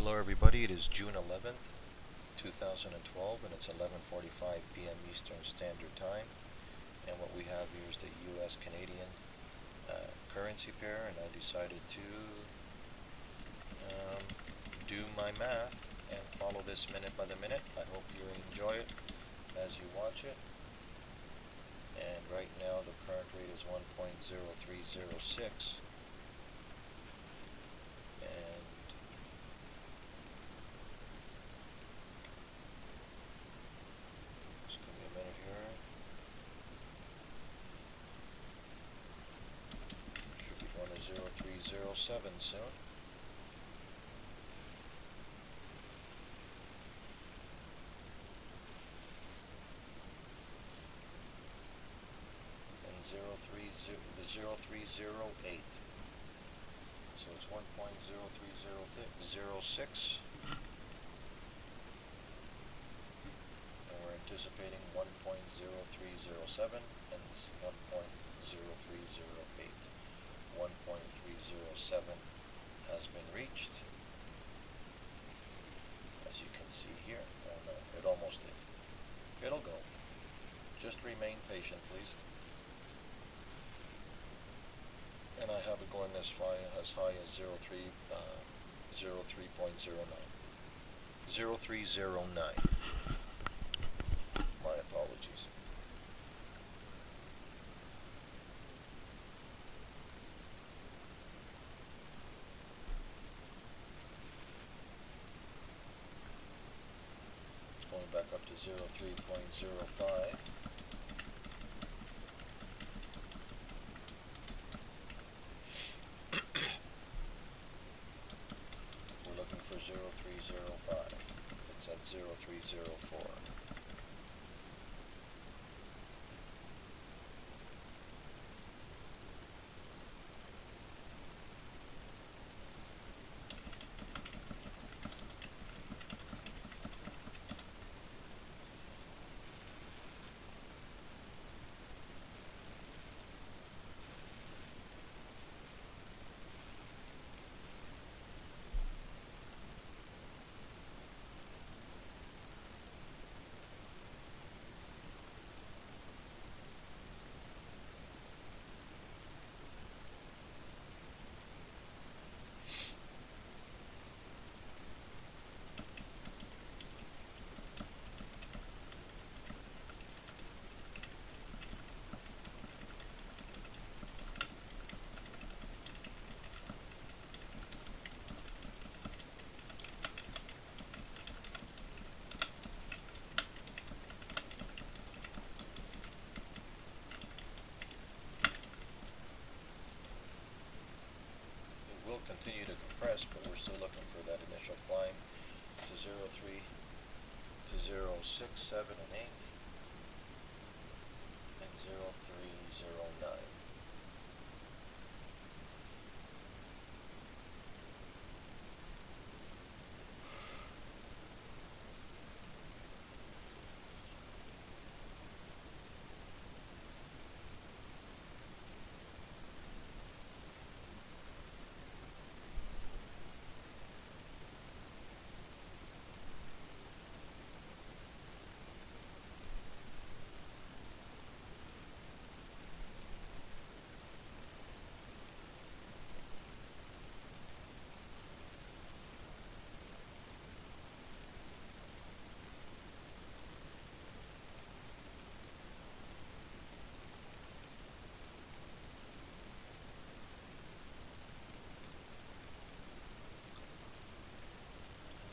Hello everybody, it is June 11th, 2012 and it's 11:45 p.m. Eastern Standard Time, and what we have here is the US Canadian currency pair, and I decided to do my math and follow this minute by the minute. I hope you enjoy it as you watch it. And right now the current rate is 1.0306, and just give me a minute here. Should be going to 0307 soon. And 0308. So it's 1.0306, and we're anticipating 1.0307 and 1.0308. 1.307 has been reached, as you can see here. Oh no, it almost did. It'll go. Just remain patient, please. And I have it going as high as 03.09. 0309. My apologies. It's going back up to 03.05. We're looking for 0305. It's at 0304. Will continue to compress, but we're still looking for that initial climb to 03 to 06, 7, and 8, and 0309.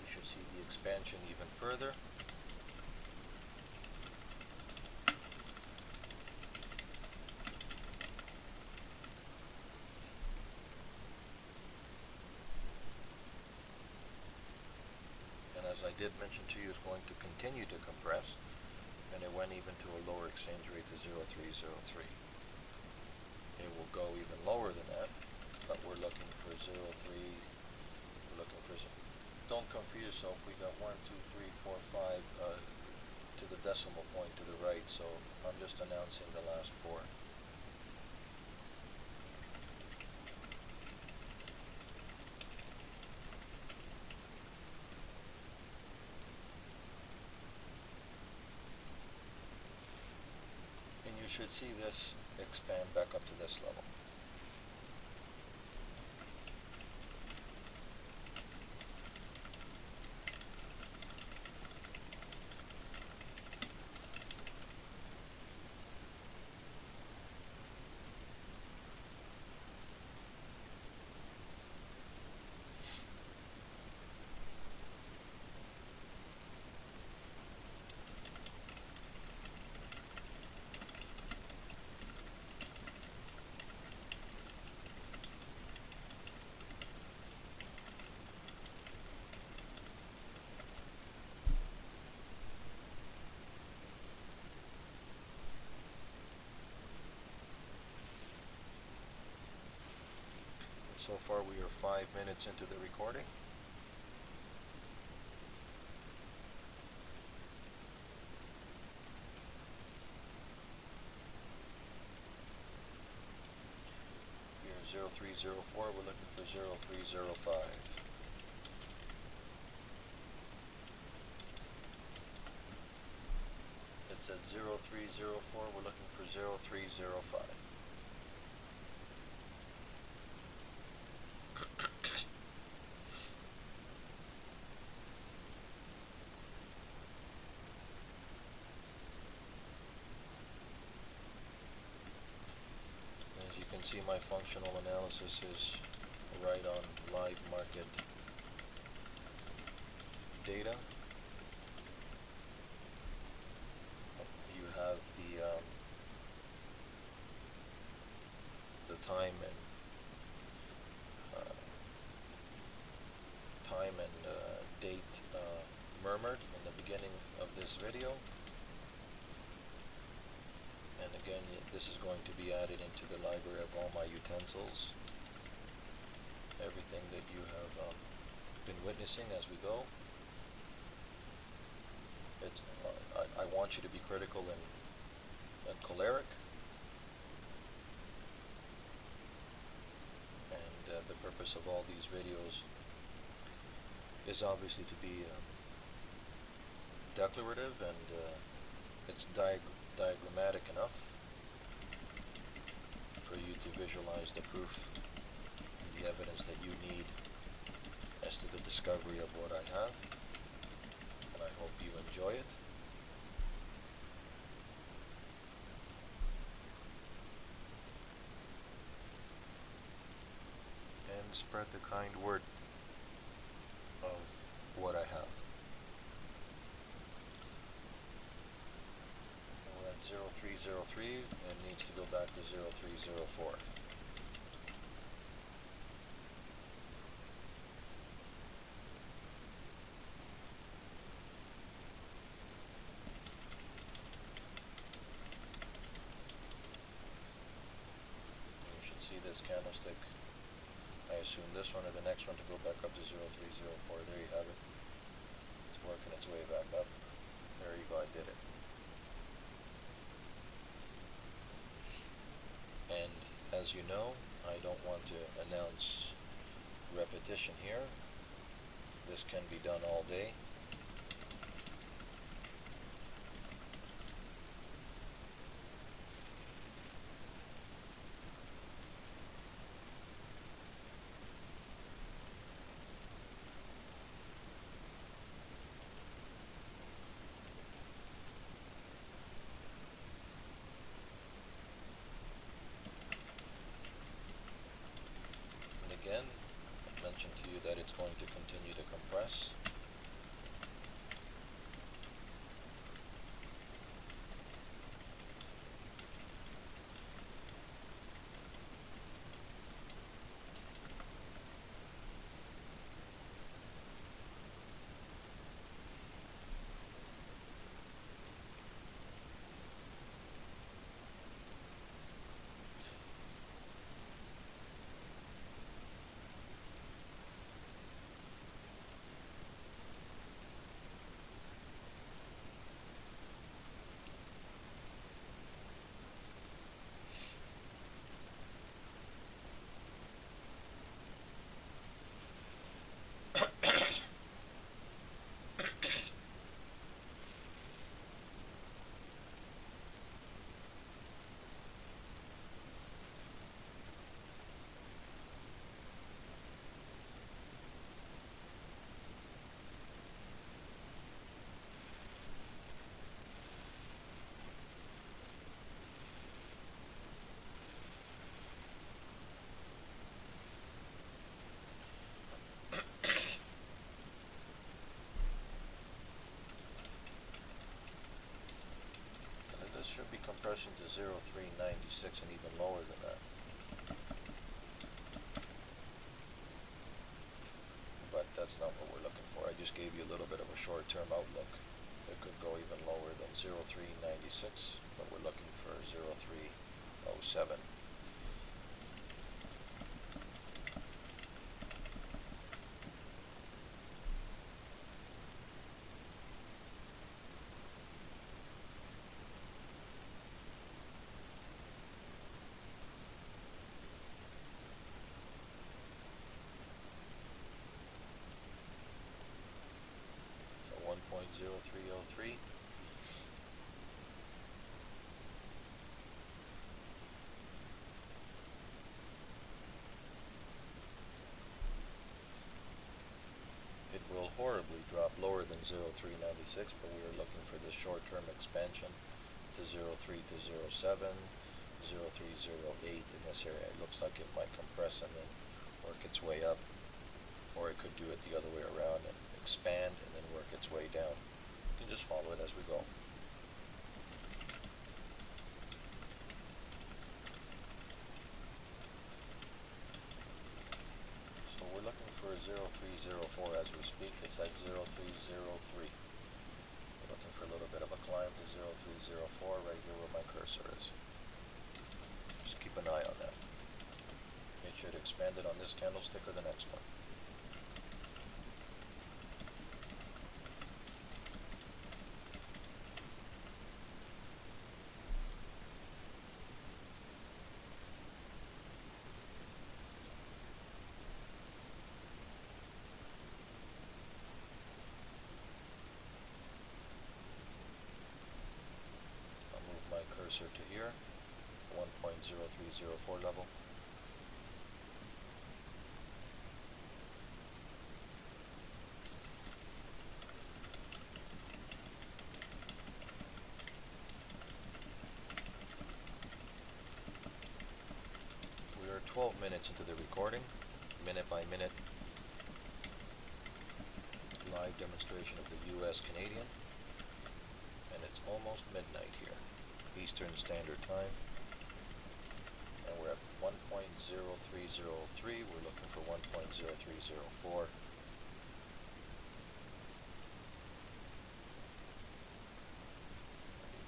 You should see the expansion even further. And as I did mention to you, it's going to continue to compress, and it went even to a lower exchange rate to 0303. It will go even lower than that, but we're looking for 03. We're looking for. Don't confuse yourself. We got 1, 2, 3, 4, 5 to the decimal point to the right, so I'm just announcing the last 4. should see this expand back up to this level. So far we are 5 minutes into the recording. We are 0304, we're looking for 0305. It's at 0304, we're looking for 0305. As you can see, my functional analysis is right on live market data. You have the time and date murmured in the beginning of this video, and again this is going to be added into the library of all my utensils, everything that you have been witnessing as we go. It's I want you to be critical and choleric, and the purpose of all these videos is obviously to be declarative, and it's diagrammatic enough for you to visualize the proof and the evidence that you need as to the discovery of what I have, and I hope you enjoy it. And spread the kind word of what I have. And we're at 0303 and needs to go back to 0304. You should see this candlestick. I assume this one or the next one to go back up to 0304. There you have it. It's working its way back up. There you go, I did it. And as you know, I don't want to announce repetition here. This can be done all day. Again, I mentioned to you that it's going to continue to compress. expansion to 0.396 and even lower than that. But that's not what we're looking for. I just gave you a little bit of a short-term outlook. It could go even lower than 0.396, but we're looking for 0.307. So 1.0303. It will horribly drop lower than 0.396, but we are looking for this short-term expansion to 0.3 to 0.7, 0.308 in this area. It looks like it might compress and then work its way up, or it could do it the other way around and expand and then work its way down. You can just follow it as we go. So we're looking for 0.304 as we speak. It's at 0.303. We're looking for a little bit of a climb to 0.304 right here where my cursor is. Just keep an eye on that. Make sure to expand it on this candlestick or the next one. Cursor to here, 1.0304 level. We are 12 minutes into the recording, minute by minute live demonstration of the US Canadian, and it's almost midnight here. Eastern Standard Time, and we're at 1.0303. We're looking for 1.0304.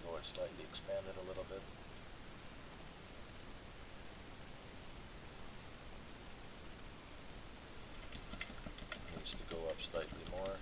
Go ahead, slightly expand it a little bit. Needs to go up slightly more.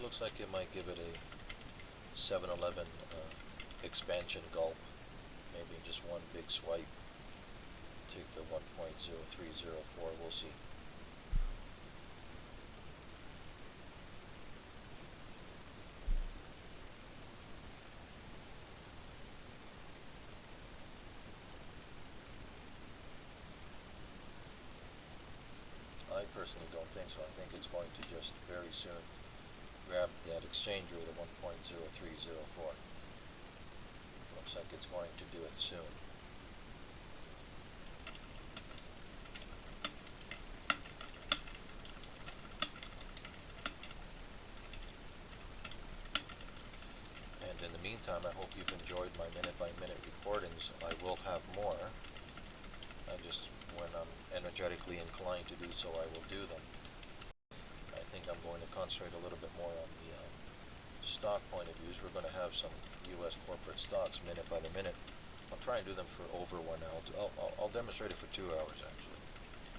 Looks like it might give it a 7-Eleven expansion gulp, maybe just one big swipe, take the 1.0304, we'll see. I personally don't think so. I think it's going to just very soon grab that exchange rate of 1.0304. Looks like it's going to do it soon. And in the meantime, I hope you've enjoyed my minute-by-minute recordings. I will have more. When I'm energetically inclined to do so, I will do them. I think I'm going to concentrate a little bit more on the stock point of views. We're going to have some U.S. corporate stocks minute by the minute. I'll try and do them for over 1 hour. I'll demonstrate it for 2 hours, actually.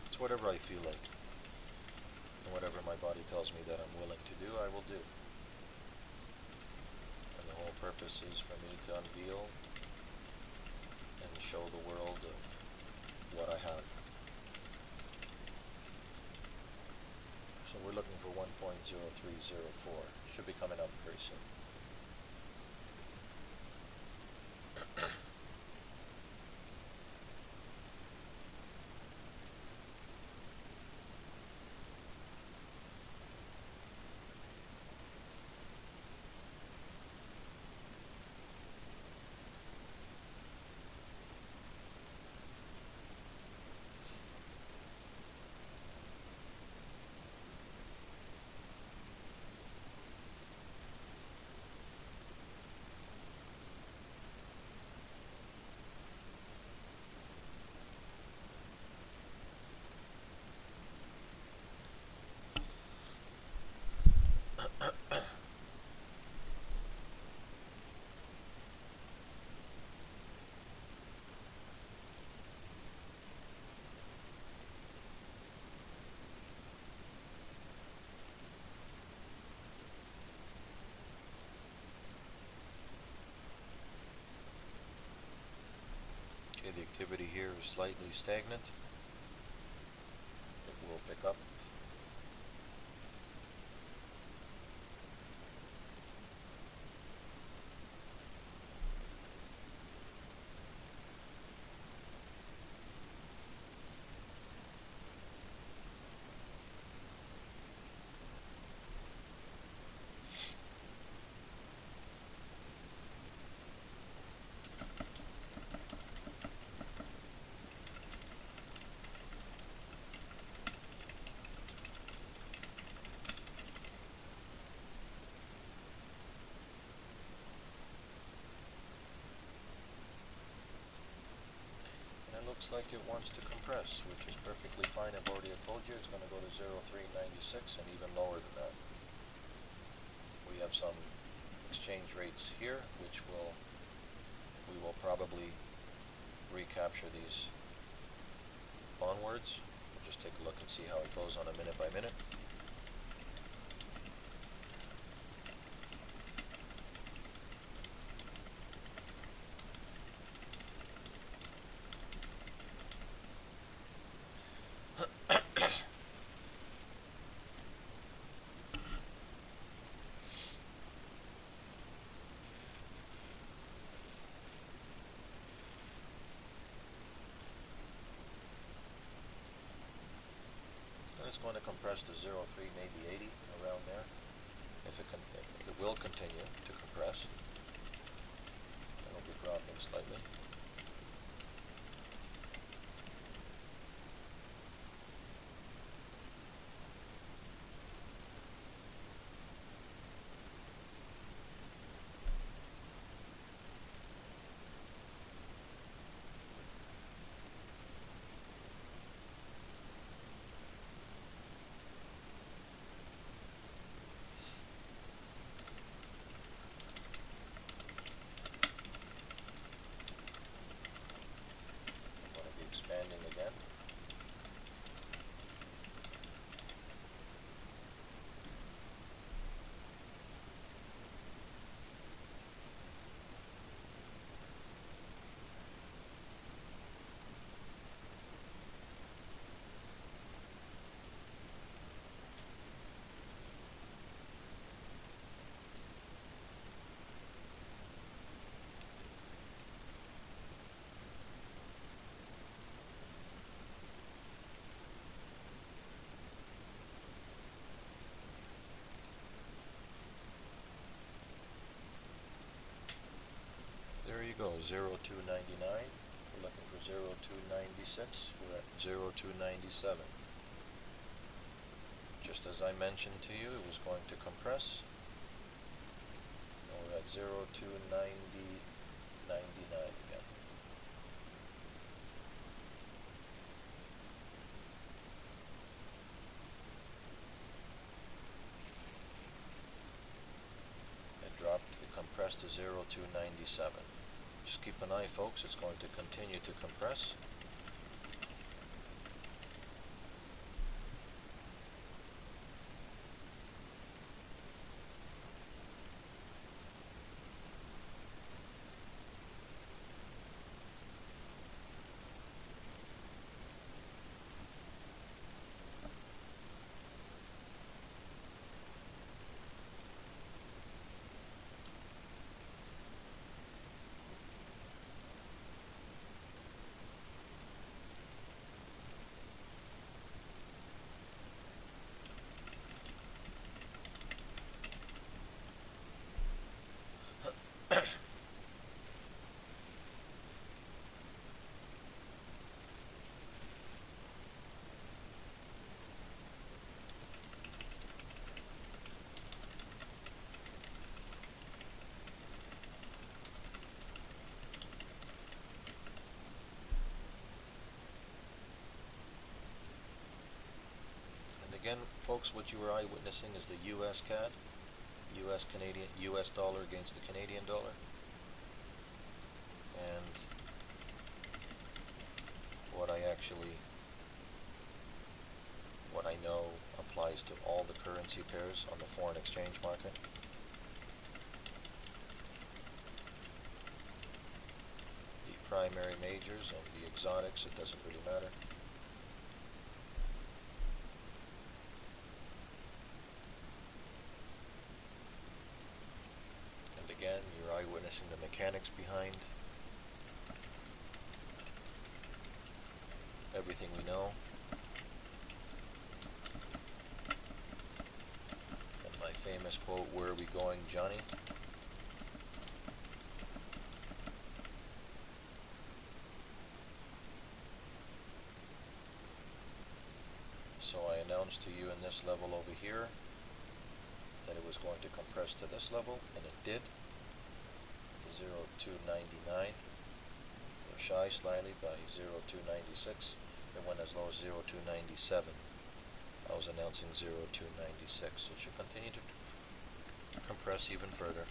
It's whatever I feel like. And whatever my body tells me that I'm willing to do, I will do. And the whole purpose is for me to unveil and show the world of what I have. So we're looking for 1.0304. Should be coming up very soon. Okay, the activity here is slightly stagnant. It will pick up. Looks like it wants to compress, which is perfectly fine. I've already told you it's going to go to 0.396 and even lower than that. We have some exchange rates here, which we will probably recapture these onwards. We'll just take a look and see how it goes on a minute by minute. It's going to compress to 0.3, maybe 80, around there. If it will continue to compress, it'll be dropping slightly. Expanding again. There you go, 0.299. We're looking for 0.296. We're at 0.297. Just as I mentioned to you, it was going to compress. And we're at 0.290.99 again. It dropped, it compressed to 0.297. Just keep an eye, folks, it's going to continue to compress. folks, what you were eyewitnessing is the Uscad, US dollar against the Canadian dollar. And what I know applies to all the currency pairs on the foreign exchange market. The primary majors and the exotics, it doesn't really matter. And again, you're eyewitnessing the mechanics behind everything we know. And my famous quote, "Where are we going, Johnny?" So I announced to you in this level over here that it was going to compress to this level, and it did, to 0.299. We're shy slightly by 0.296. It went as low as 0.297. I was announcing 0.296. It should continue to compress even further.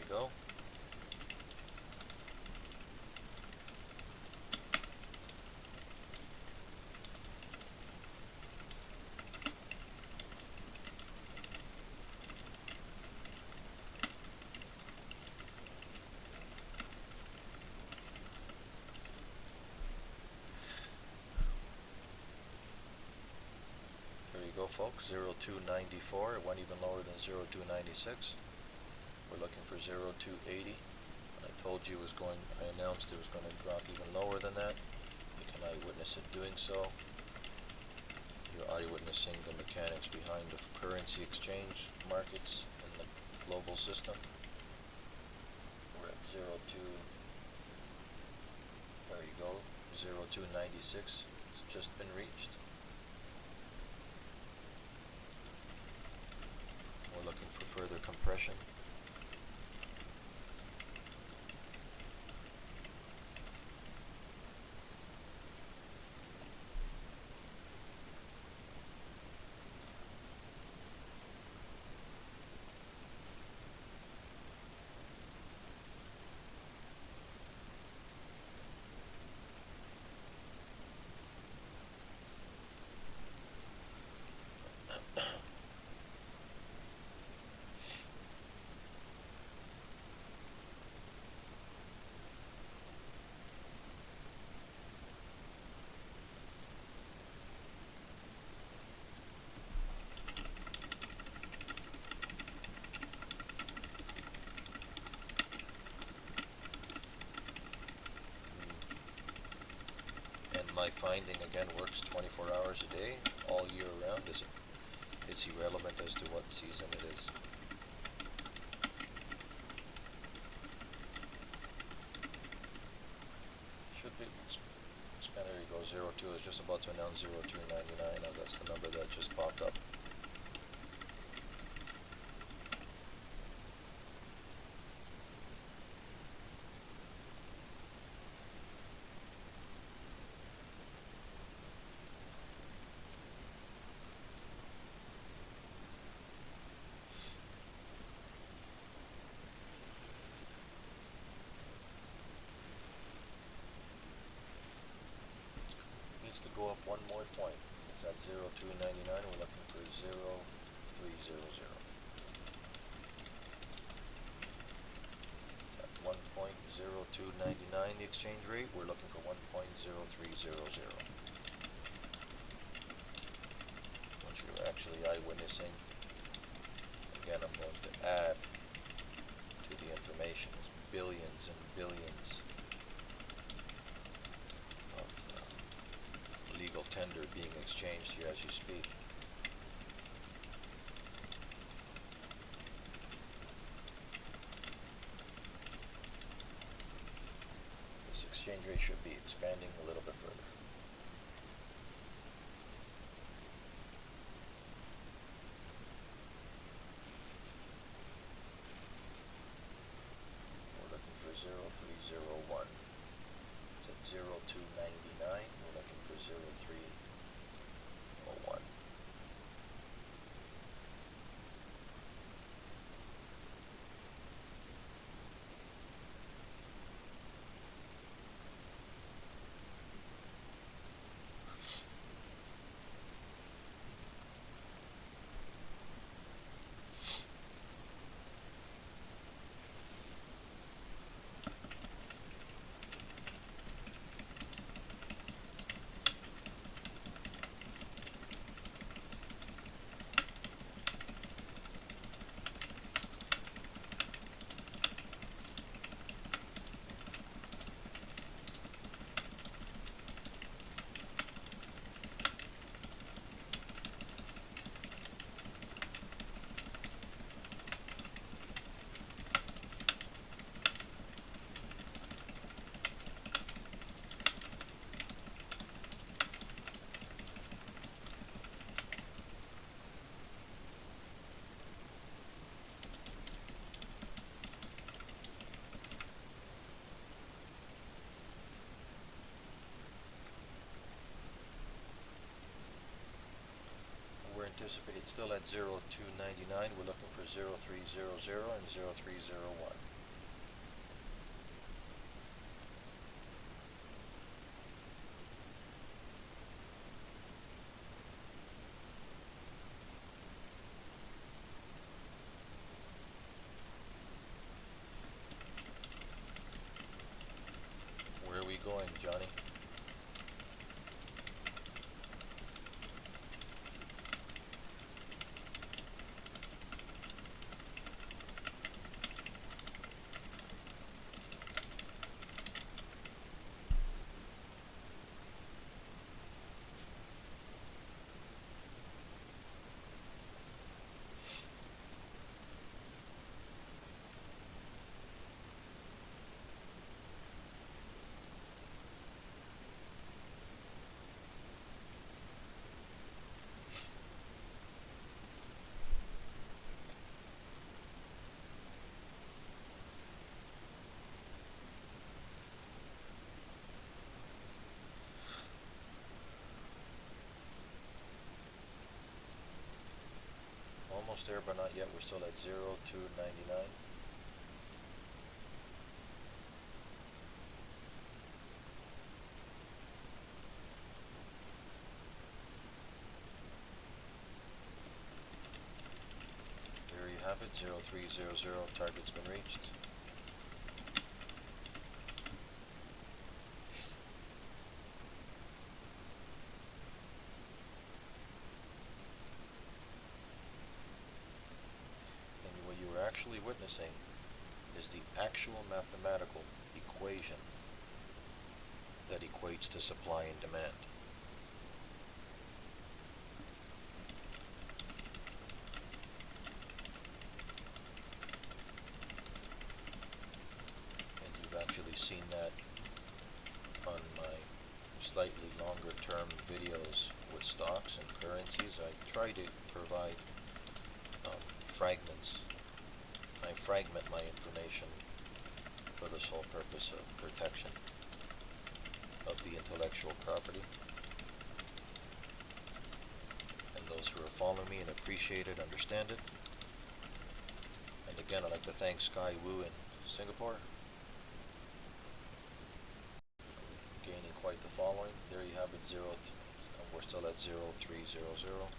Go. There you go, folks. 0.294. It went even lower than 0.296. We're looking for 0.280. I told you I announced it was going to drop even lower than that. You can eyewitness it doing so. You're eyewitnessing the mechanics behind the currency exchange markets in the global system. We're at 0.2, there you go, 0.296. It's just been reached. We're looking for further compression. My finding again works 24 hours a day, all year round. It's irrelevant as to what season it is. Should be, there you go, 0.2. I was just about to announce 0.299. Now that's the number that just popped up. To go up one more point. It's at 0.299. We're looking for 0.300. 0.0299 the exchange rate. We're looking for 1.0300. Once you're actually eyewitnessing, again, I'm going to add to the information billions and billions of legal tender being exchanged here as you speak. This exchange rate should be expanding a little bit further. We're looking for 0.301. It's at 0.299. We're looking for 0.301. Anticipated still at 0.299. We're looking for 0.300 and 0.301. Where are we going, Johnny? Almost there, but not yet. We're still at 0.299. There you have it, 0.300. Target's been reached. Actually witnessing is the actual mathematical equation that equates to supply and demand. And you've actually seen that on my slightly longer term videos with stocks and currencies. I try to provide fragments. I fragment my information for the sole purpose of protection of the intellectual property. And those who are following me and appreciate it, understand it. And again, I'd like to thank Sky Wu in Singapore. Gaining quite the following. There you have it, we're still at 0.300.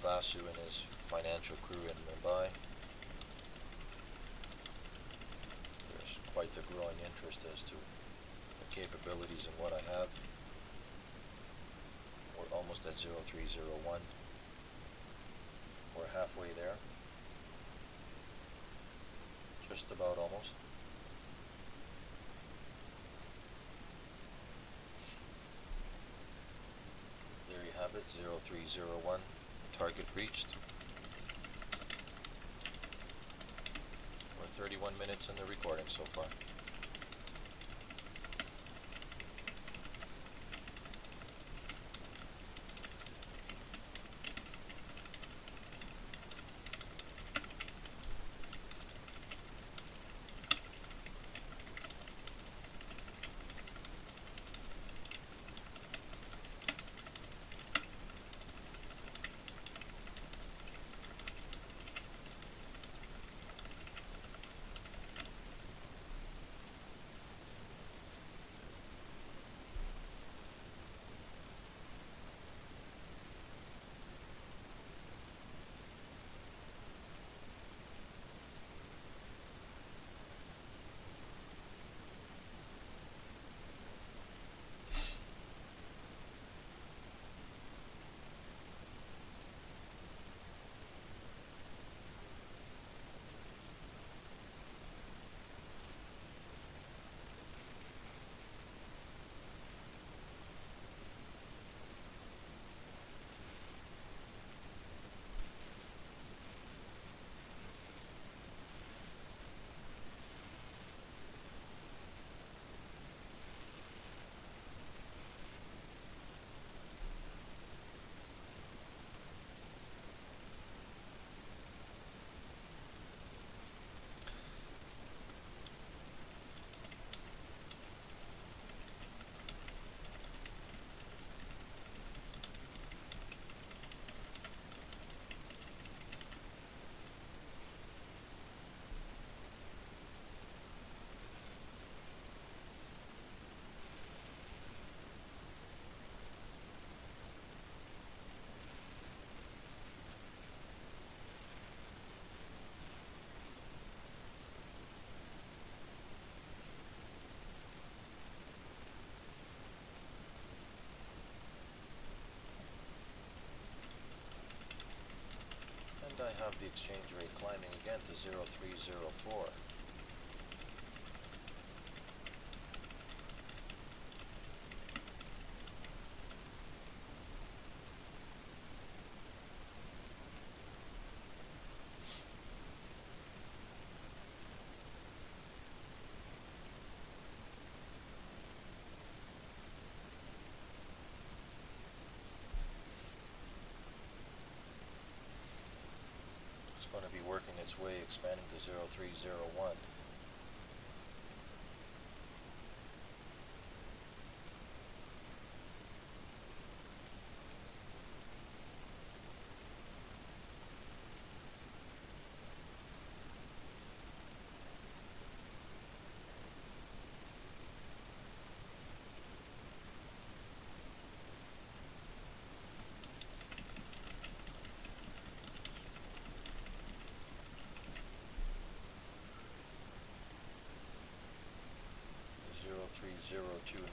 Vast Sue and his financial crew in Mumbai. There's quite the growing interest as to the capabilities and what I have. We're almost at 0301. We're halfway there. Just about almost. There you have it, 0301. Target reached. We're 31 minutes in the recording so far. I have the exchange rate climbing again to 0304. Going to be working its way, expanding to 0301.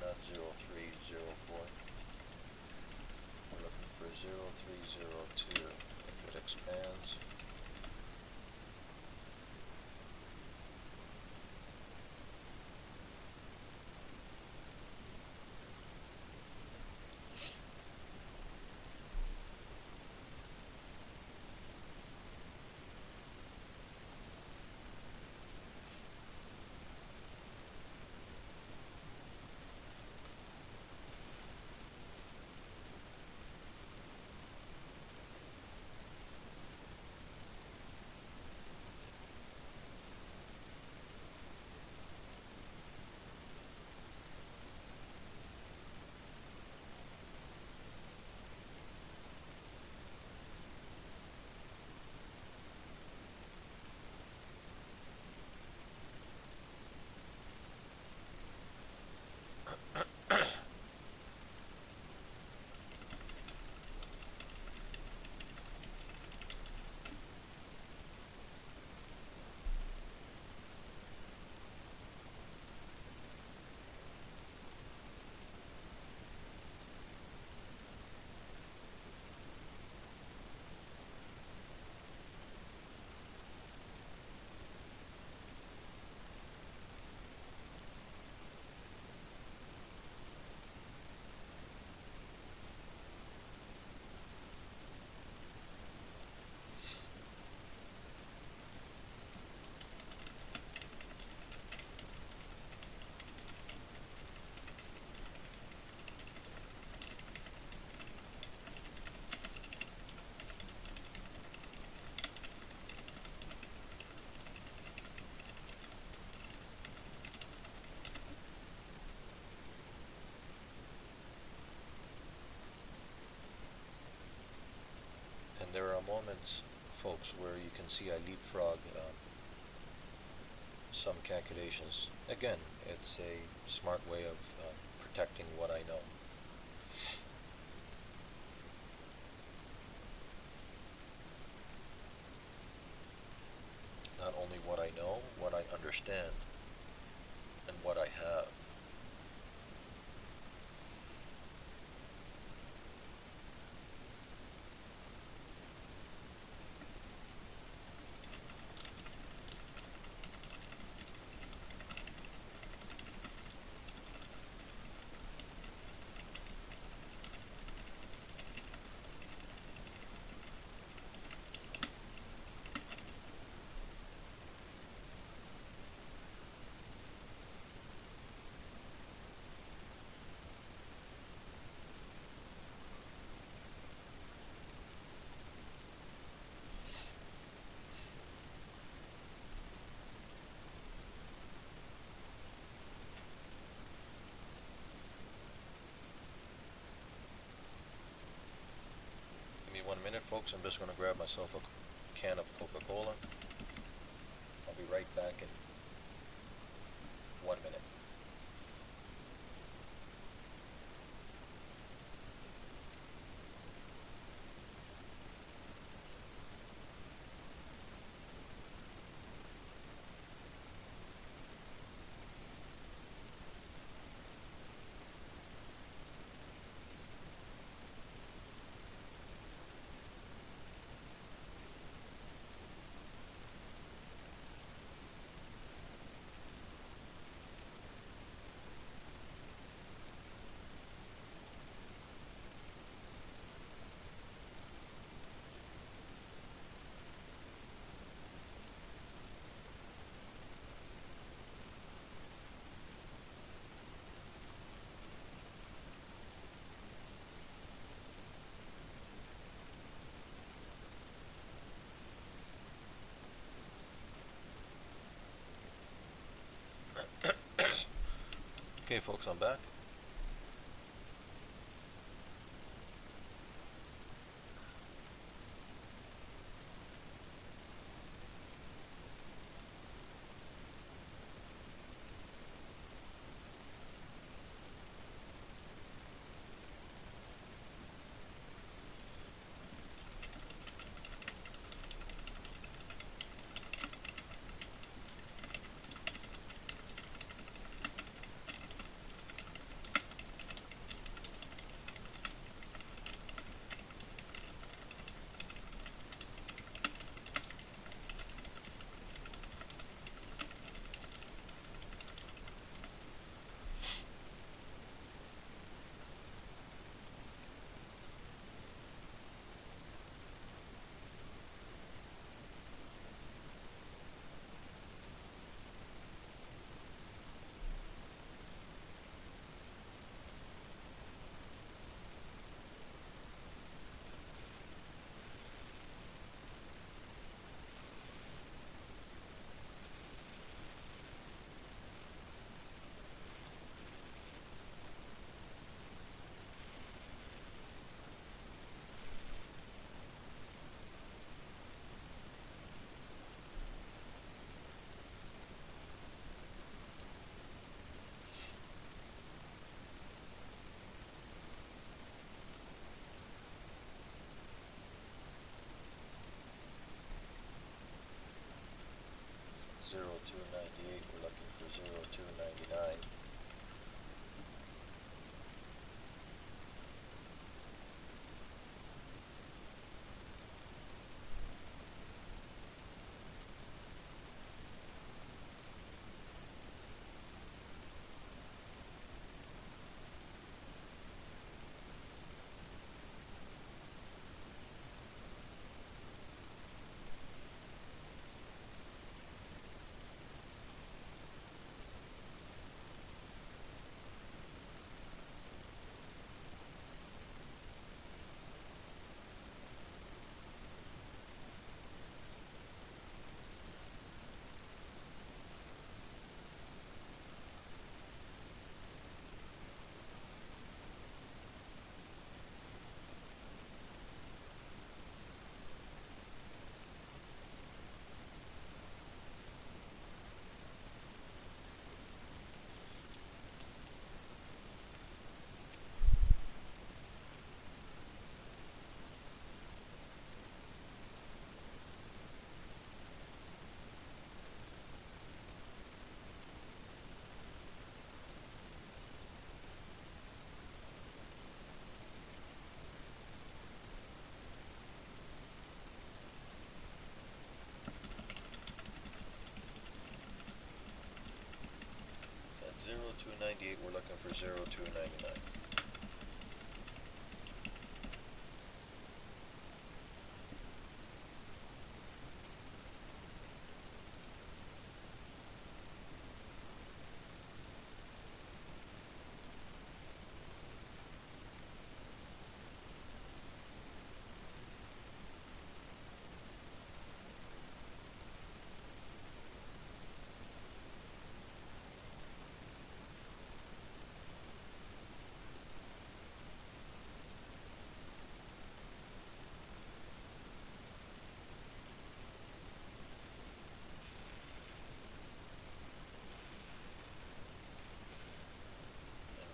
Not 0304. We're looking for 0302. If it expands, moments, folks, where you can see I leapfrog some calculations. Again, it's a smart way of protecting what I know. Not only what I know, what I understand, and what I have. Give me 1 minute, folks. I'm just going to grab myself a can of Coca-Cola. I'll be right back in 1 minute. Okay, folks, I'm back. Zero two 98. We're looking for 0299. 0298, we're looking for 0299.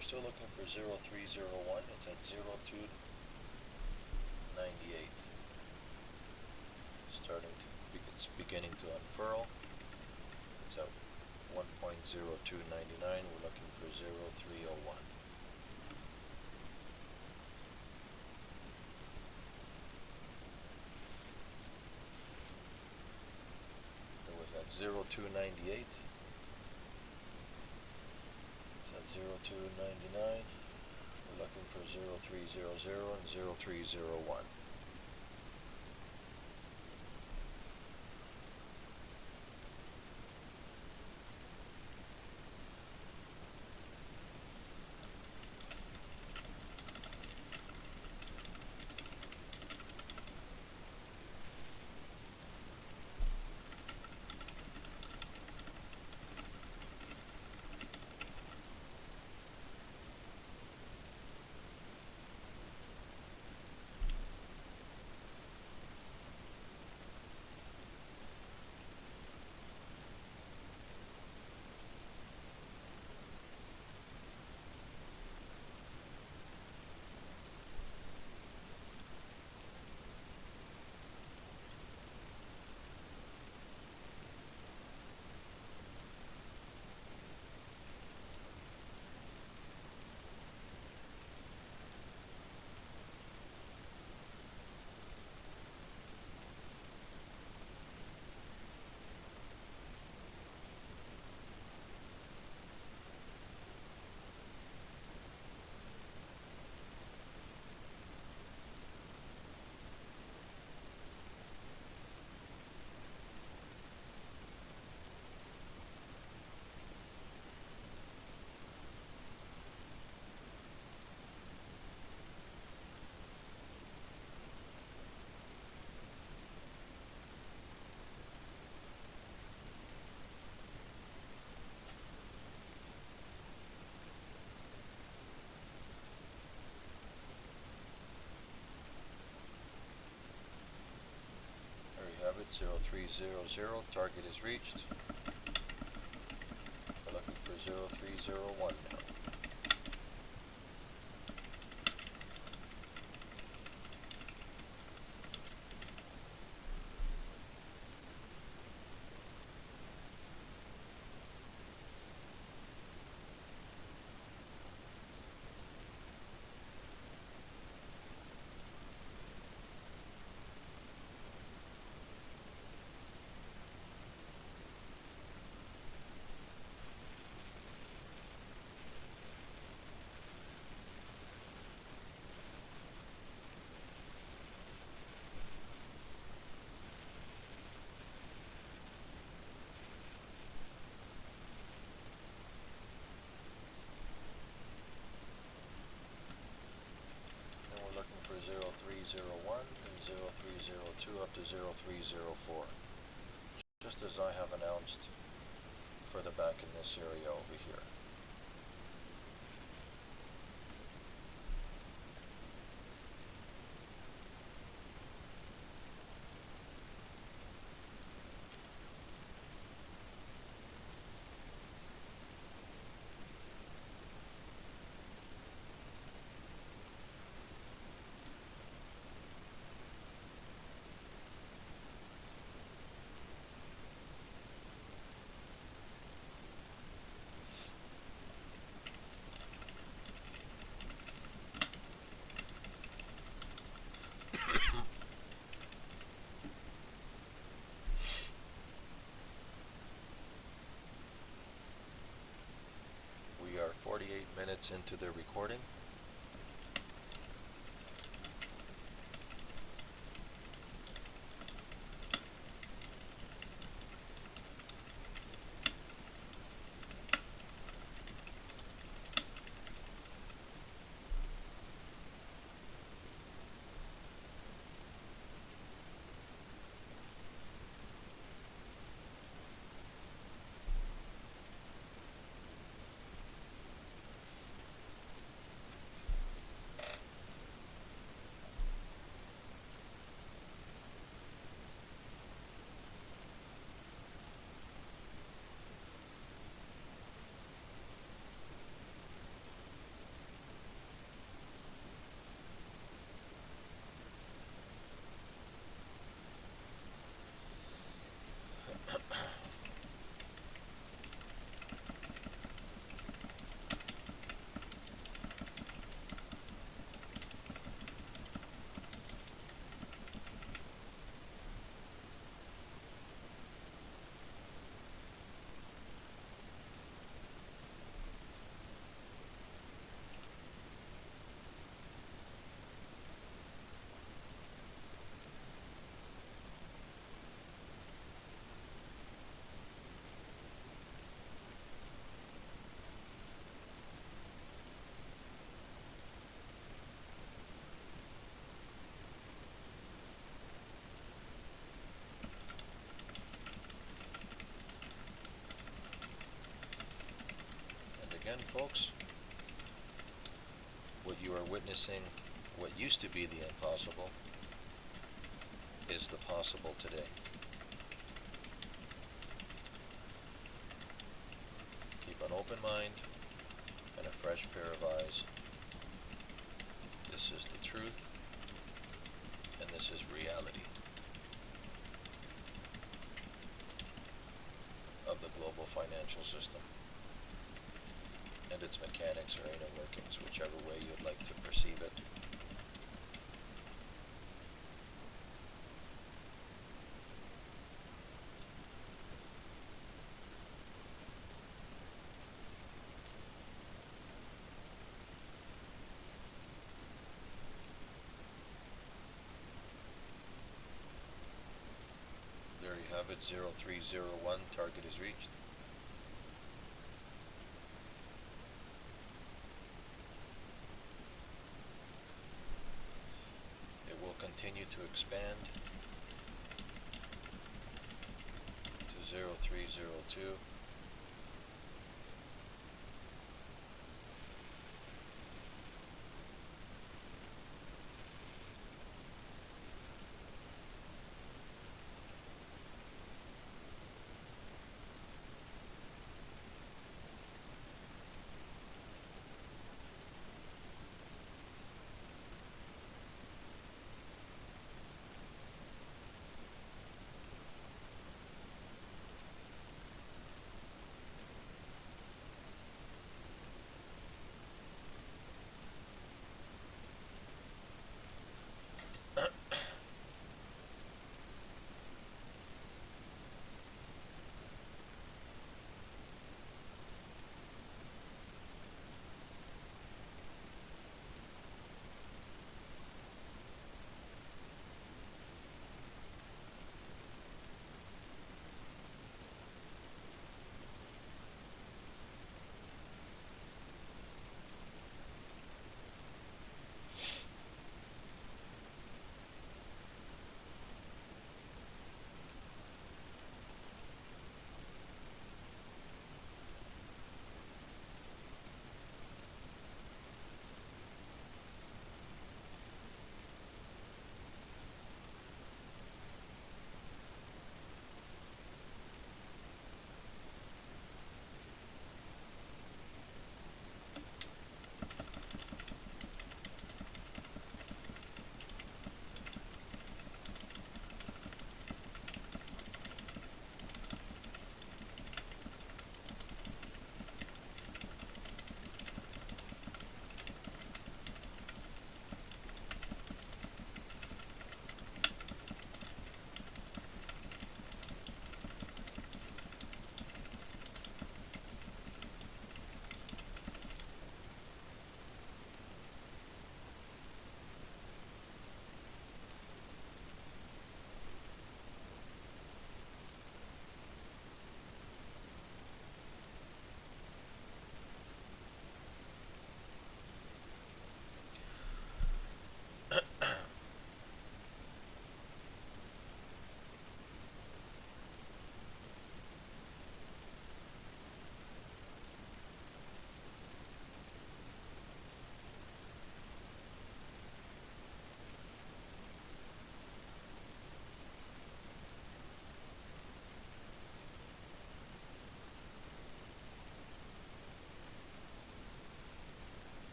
Still looking for 0301. It's at 0298. It's beginning to unfurl. It's at 1.0299. We're looking for 0301. It was at 0298. At 0299, we're looking for 0300 and 0301. Have it, 0300, target is reached. We're looking for 0301 now. And we're looking for 0301 and 0302 up to 0304. Just as I have announced further back in this area over here. 48 minutes into the recording. Again, folks, what you are witnessing, what used to be the impossible, is the possible today. Keep an open mind and a fresh pair of eyes. This is the truth, and this is reality of the global financial system and its mechanics or inner workings, whichever way you'd like to perceive it. There you have it, 0301, target is reached. It will continue to expand to 0302.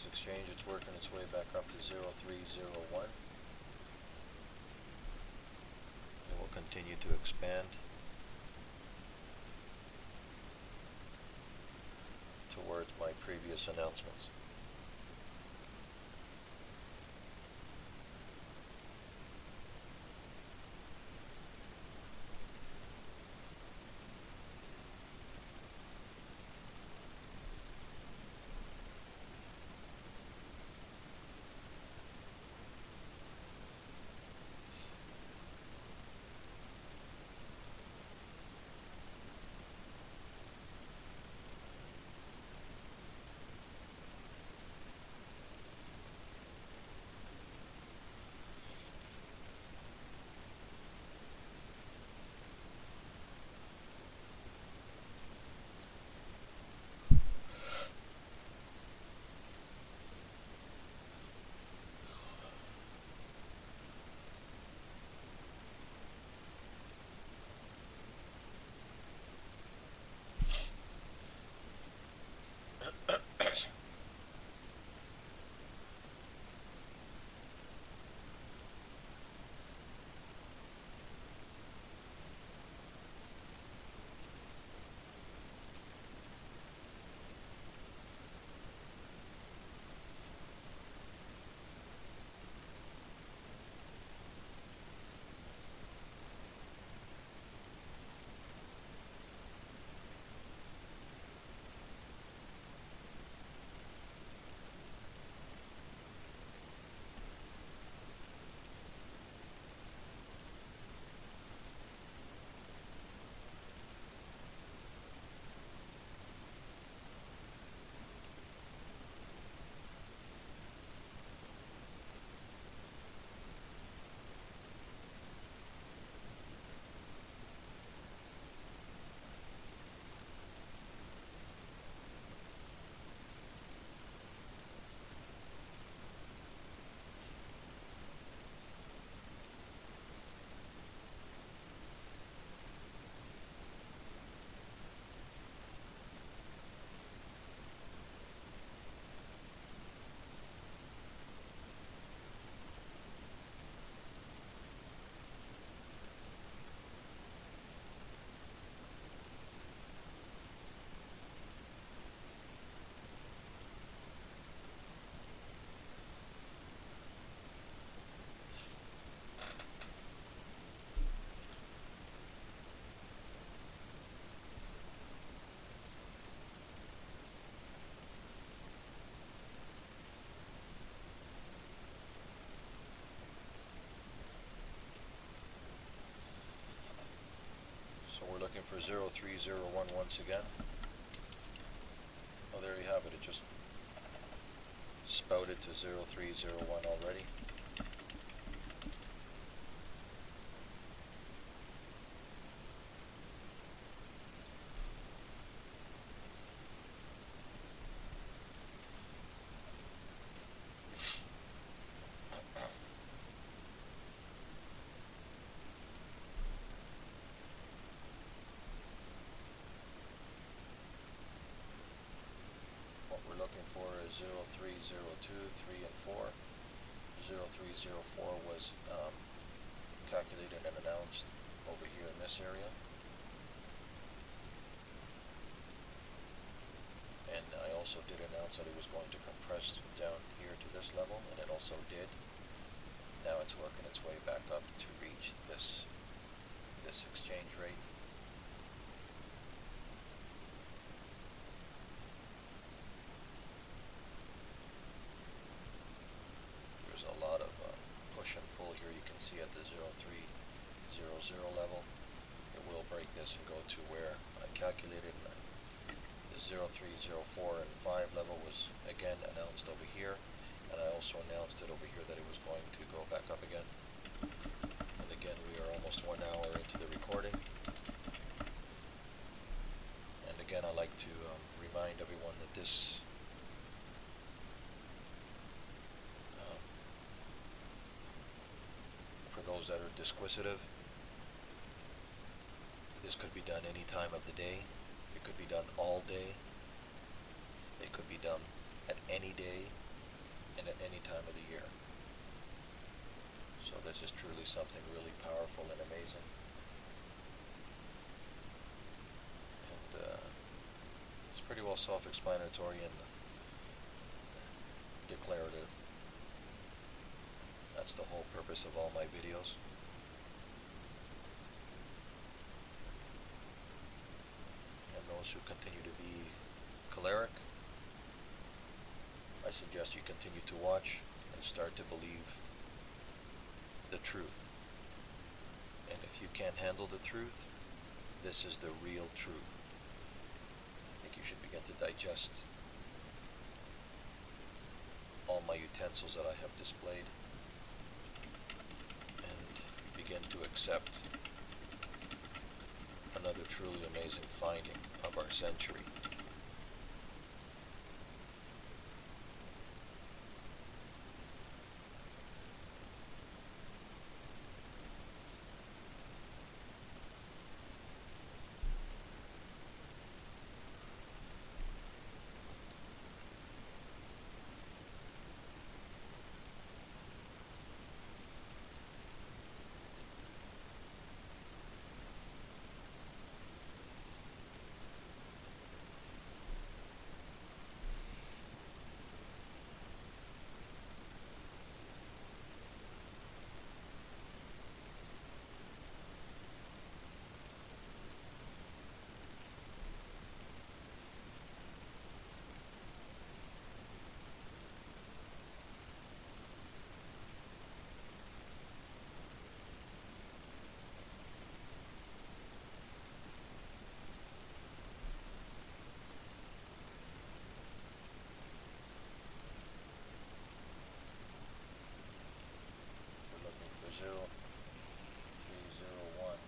this exchange, it's working its way back up to 0301. It will continue to expand towards my previous announcements. We're looking for 0301 once again. Oh, there you have it. It just spouted to 0301 already. Looking for is 0302, 3, and 4. 0304 was calculated and announced over here in this area. And I also did announce that it was going to compress down here to this level, and it also did. Now it's working its way back up to reach this exchange rate. Push and pull here. You can see at the 0300 level, it will break this and go to where I calculated. The 0304 and 5 level was again announced over here, and I also announced it over here that it was going to go back up again. And again, we are almost 1 hour into the recording. And again, I like to remind everyone that this for those that are disquisitive, this could be done any time of the day. It could be done all day. It could be done at any day actually something really powerful and amazing. And it's pretty well self-explanatory and declarative. That's the whole purpose of all my videos. And those who continue to be choleric, I suggest you continue to watch and start to believe the truth. And if you can't handle the truth, this is the real truth. I think you should begin to digest all my utensils that I have displayed and begin to accept another truly amazing finding of our century. We're looking for 0301.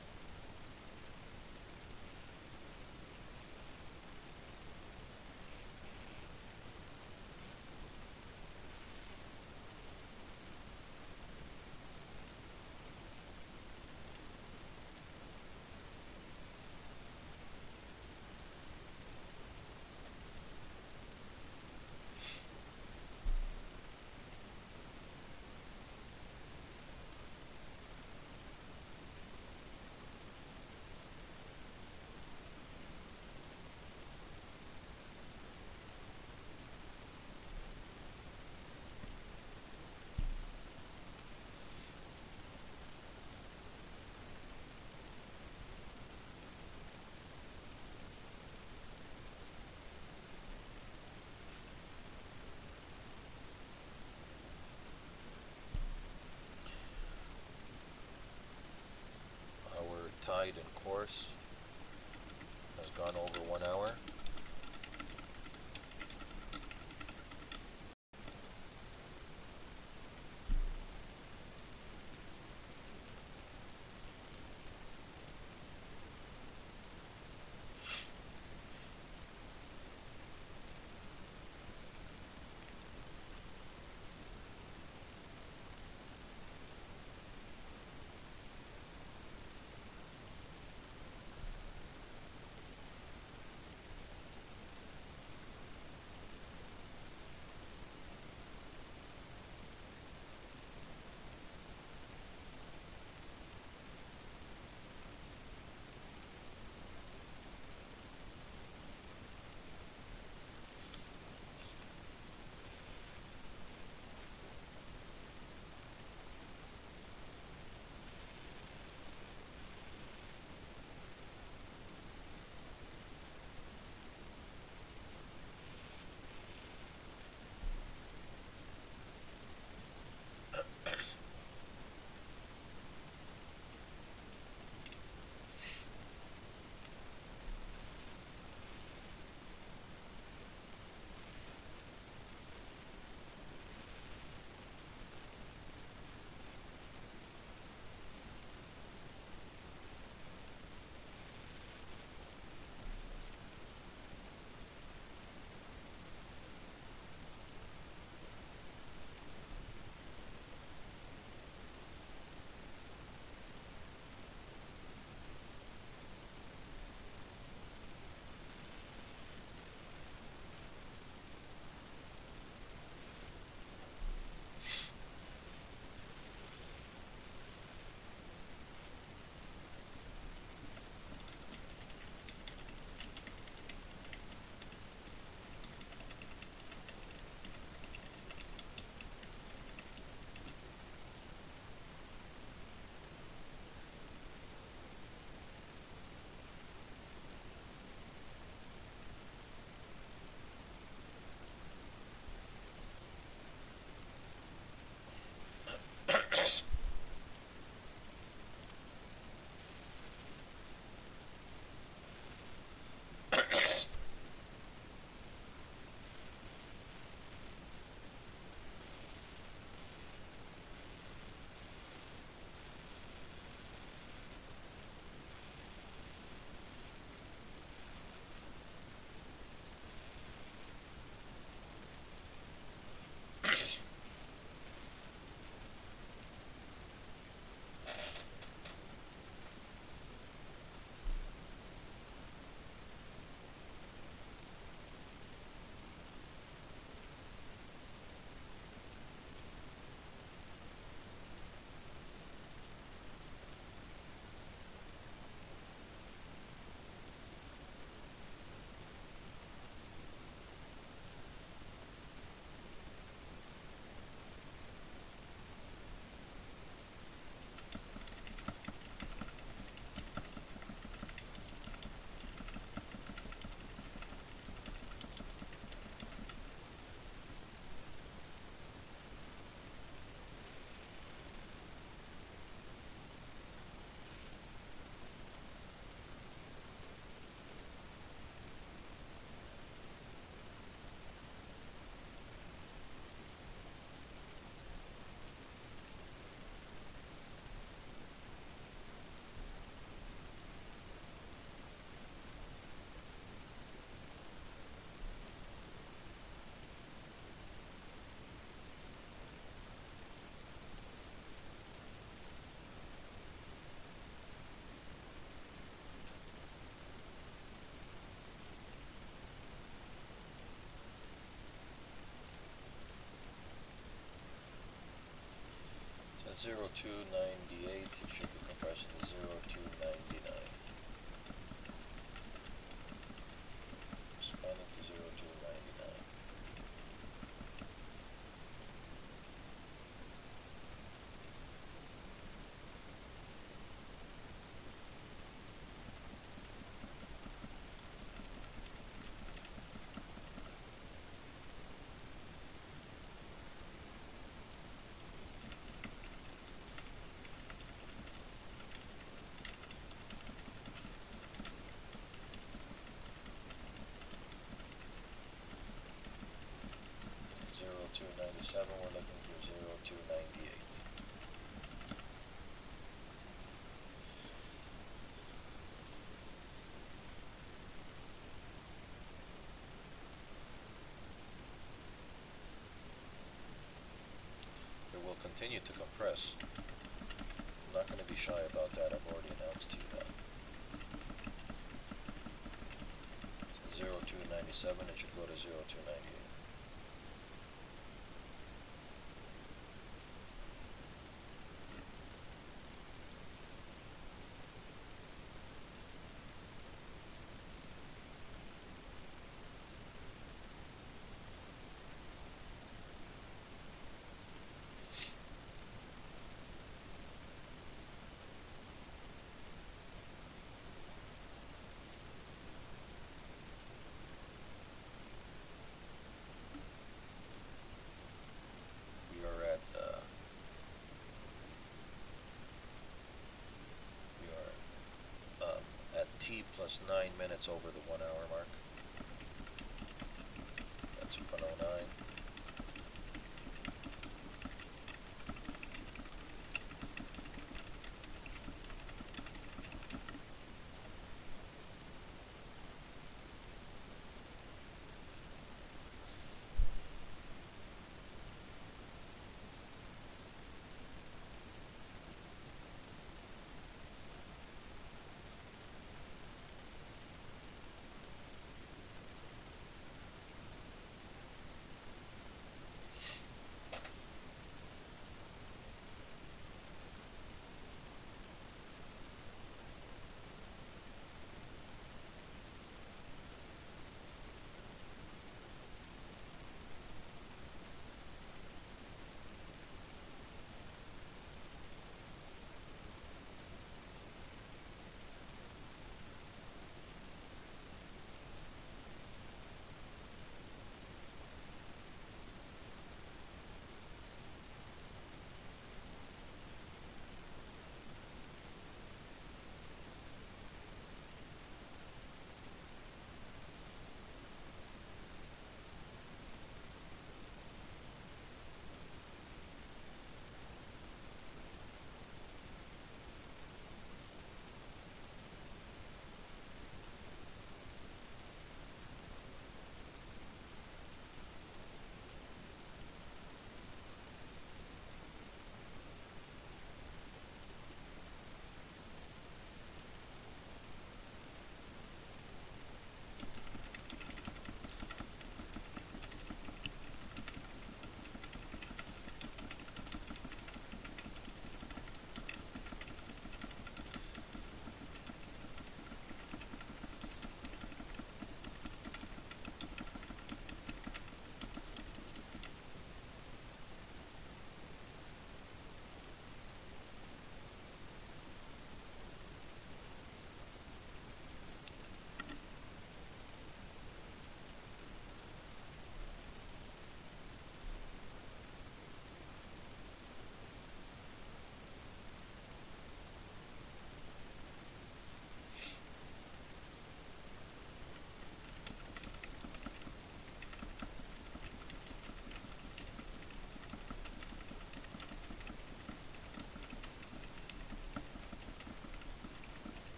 Our tide and course has gone over 1 hour. 0298, it should be compressing to 0299. Expanding to 0299. We're looking for 0298. It will continue to compress. I'm not going to be shy about that. I've already announced to you that. So 0297, it should go to 0298. T plus 9 minutes over the 1 hour mark. That's 109.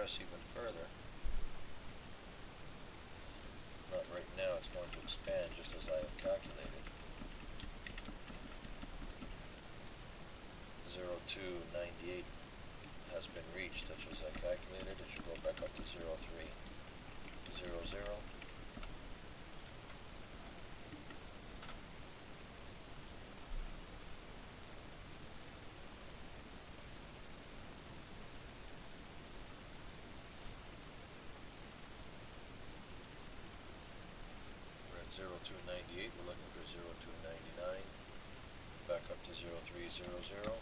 compress even further. Not right now, it's going to expand just as I have calculated. 0298 has been reached, such as I calculated. It should go back up to 0300. We're at 0298, we're looking for 0299, back up to 0300.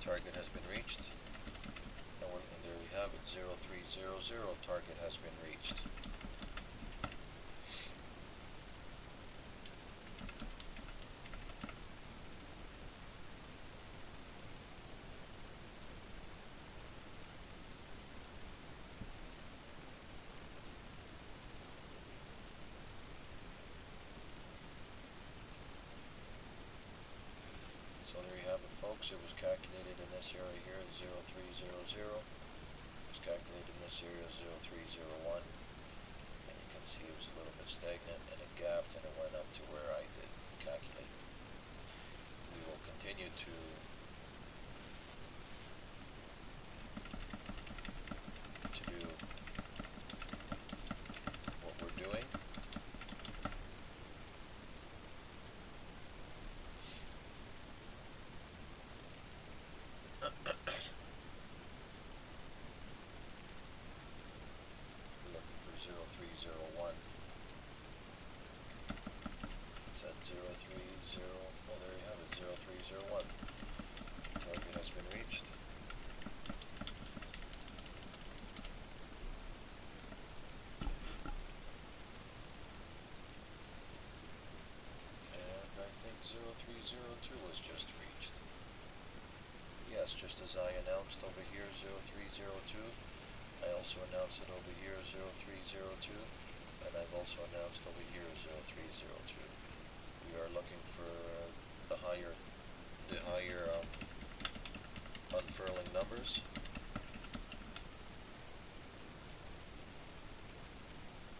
Target has been reached. And there we have it, 0300, target has been reached. So there you have it, folks. It was calculated in this area here, 0300. It was calculated in this area, 0301. And you can see it was a little bit stagnant, and it gapped, and it went up to where I did calculate. We will continue to do what we're doing. We're looking for 0301. It's at 030. Well, there you have it, 0301. Target has been reached. And I think 0302 was just reached. Yes, just as I announced over here, 0302. I also announced it over here, 0302. And I've also announced over here, 0302. We are looking for the higher unfurling numbers.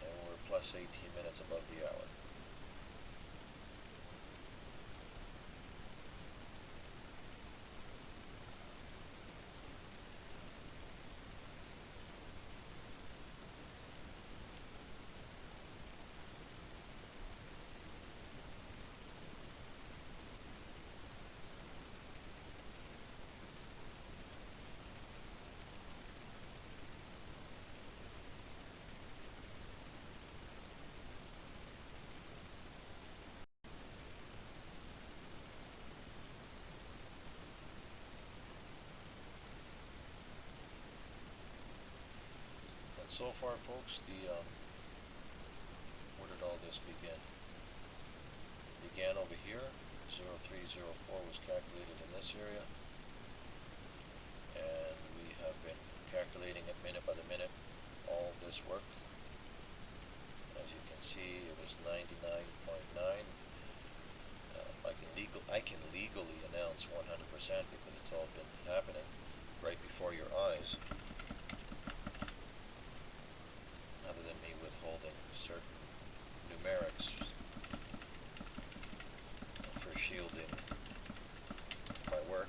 And we're plus 18 minutes above the hour. So far, folks, where did all this begin? It began over here. 0304 was calculated in this area, and we have been calculating it minute by the minute all this work. As you can see, it was 99.9. I can legally announce 100% because it's all been happening right before your eyes. Other than me withholding certain numerics for shielding my work.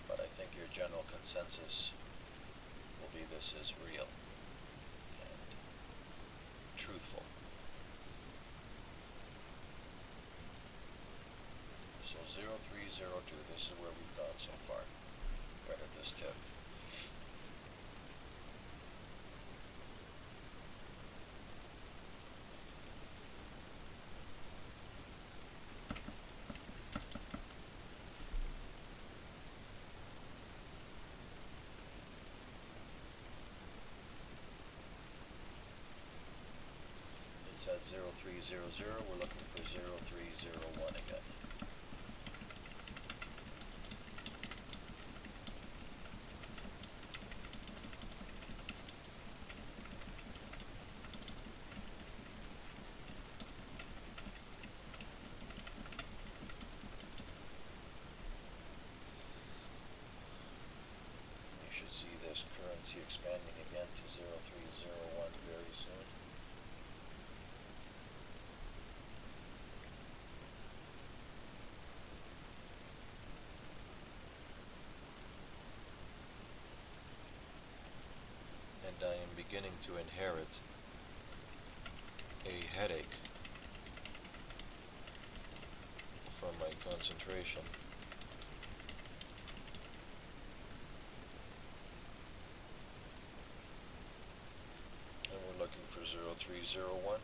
But I think your general consensus will be this is real and truthful. So 0302, this is where we've gone so far, right at this tip. It's at 0300, we're looking for 0301 again. You should see this currency expanding again to 0301 very soon. And I am beginning to inherit a headache from my concentration. And we're looking for 0301.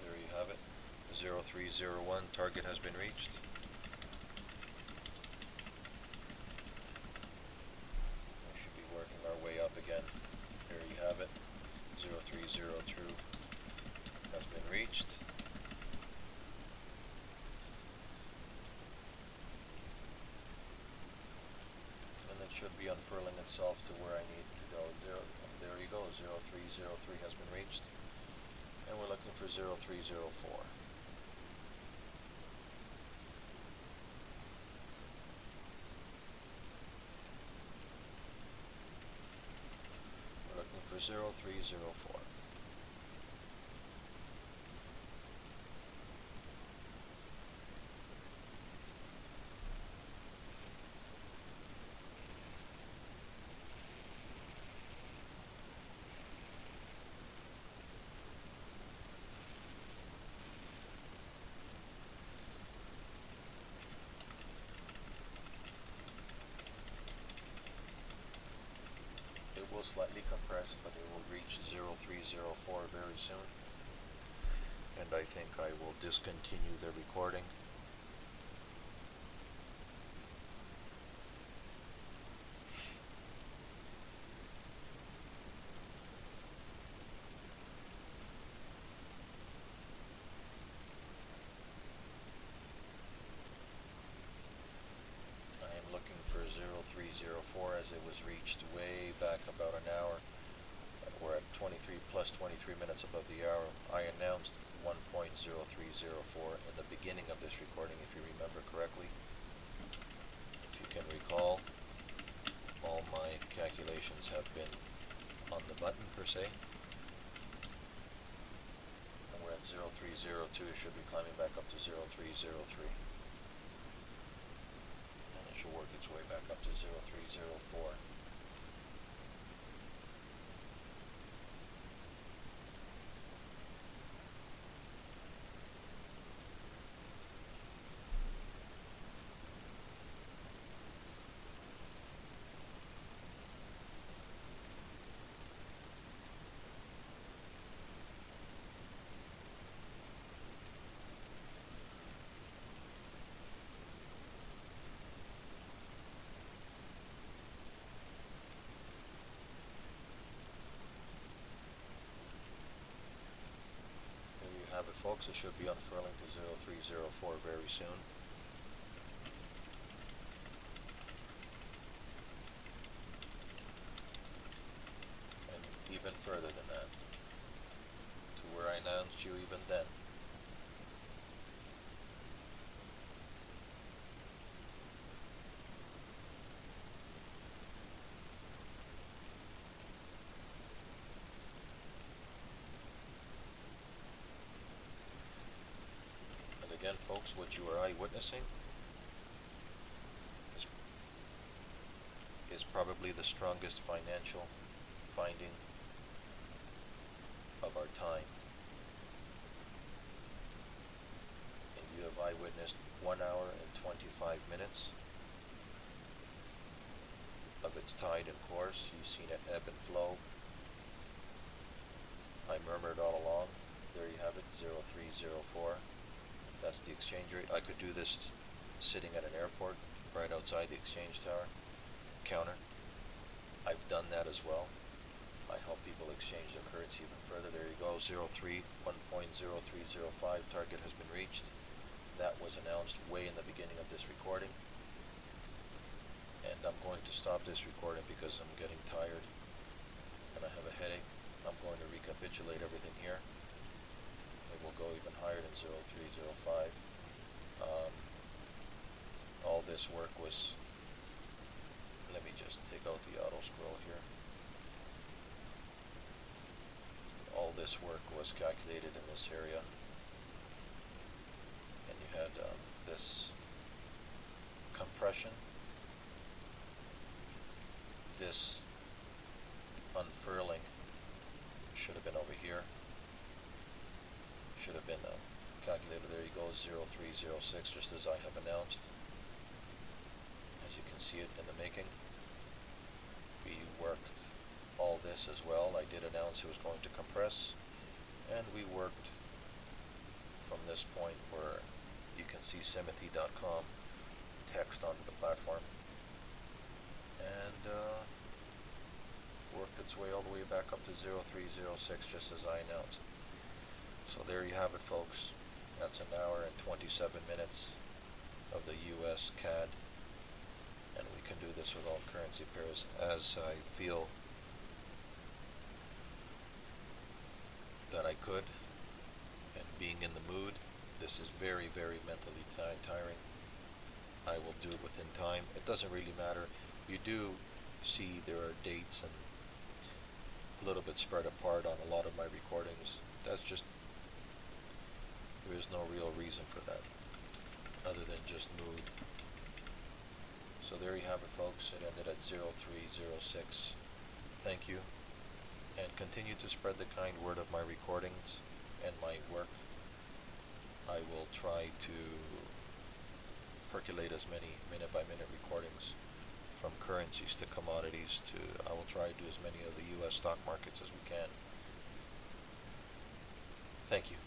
There you have it. 0301, target has been reached. We should be working our way up again. There you have it. 0302 has been reached. And it should be unfurling itself to where I need to go. There you go, 0303 has been reached. And we're looking for 0304. We're looking for 0304. Will slightly compress, but it will reach 0304 very soon. And I think I will discontinue the recording. because it was reached way back about an hour. We're at 23 plus 23 minutes above the hour. I announced 1.0304 in the beginning of this recording, if you remember correctly. If you can recall, all my calculations have been on the button per se. And we're at 0302, it should be climbing back up to 0303. And it should work its way back up to 0304. Have it, folks. It should be unfurling to 0304 very soon. And even further than that, to where I announced you even then. Again, folks, what you are eyewitnessing is probably the strongest financial finding of our time. And you have eyewitnessed 1 hour and 25 minutes of its tide and course. You've seen it ebb and flow. I murmured all along. There you have it, 0304. That's the exchange rate. I could do this sitting at an airport right outside the exchange tower counter. I've done that as well. I help people exchange their currency even further. There you go, 1.0305 target has been reached. That was announced way in the beginning of this recording. And I'm going to stop this recording because I'm getting tired and I have a headache. I'm going to recapitulate everything here. It will go even higher than 0305. All this work was, let me just take out the auto scroll here. All this work was calculated in this area. And you had this compression, this unfurling should have been over here. Should have been calculated. There you go, 0306, just as I have announced. As you can see it in the making. We worked all this as well. I did announce it was going to compress, and we worked from this point where you can see Simothy.com text on the platform, and worked its way all the way back up to 0306, just as I announced. So there you have it, folks. That's an hour and 27 minutes of the Uscad, and we can do this with all currency pairs as I feel that I could, and being in the mood. This is very, very mentally tiring. I will do it within time. It doesn't really matter. You do see there are dates and a little bit spread apart on a lot of my recordings. That's just, there is no real reason for that other than just mood. So there you have it, folks. It ended at 0306. Thank you, and continue to spread the kind word of my recordings and my work. I will try to percolate as many minute by minute recordings from currencies to commodities to, I will try to do as many of the US stock markets as we can. Thank you.